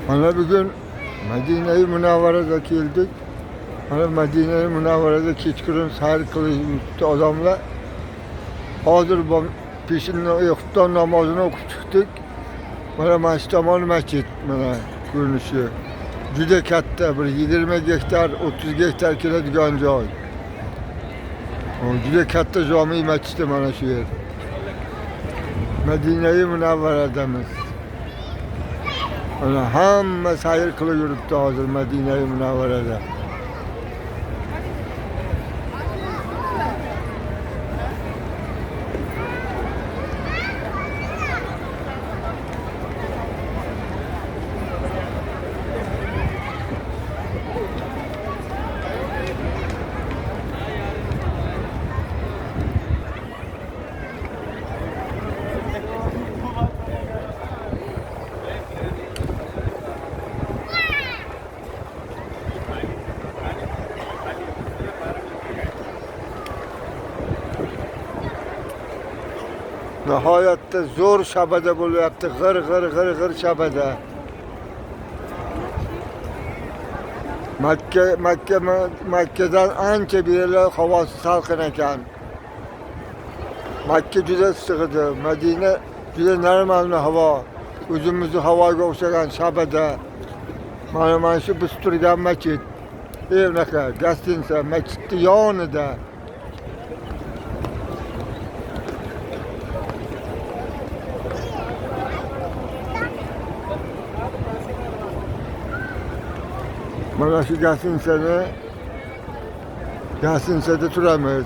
Ana bugün Medine-i Münevvere'de keldik. Ana Medine-i Münevvere'de keçkirin sayr kılıştı adamla. Hazır bu peşinden yoktan namazını okup çıktık. Mana Maçtamal mescid mana görünüşü. Juda katta bir 20 gektar, 30 gektar keladigan joy. Juda katta jami mescid mana shu yer. Medine-i Münevvere'demiz. Ana hamma sayr qilib yuribdi hozir Medine-i Münevvere'de. Nihoyatda zo'r shabada bo'lyapti, g'ir shabada. Makkadan ancha beri havosi salqin ekan. Makka juda issiq edi, Madina juda normal havo. O'zimizni havoga o'xshagan shabada. Mana shu biz turgan masjid. Bunaqa gostinsa masjidning yonida. Mana shu Gasinsada turamiz.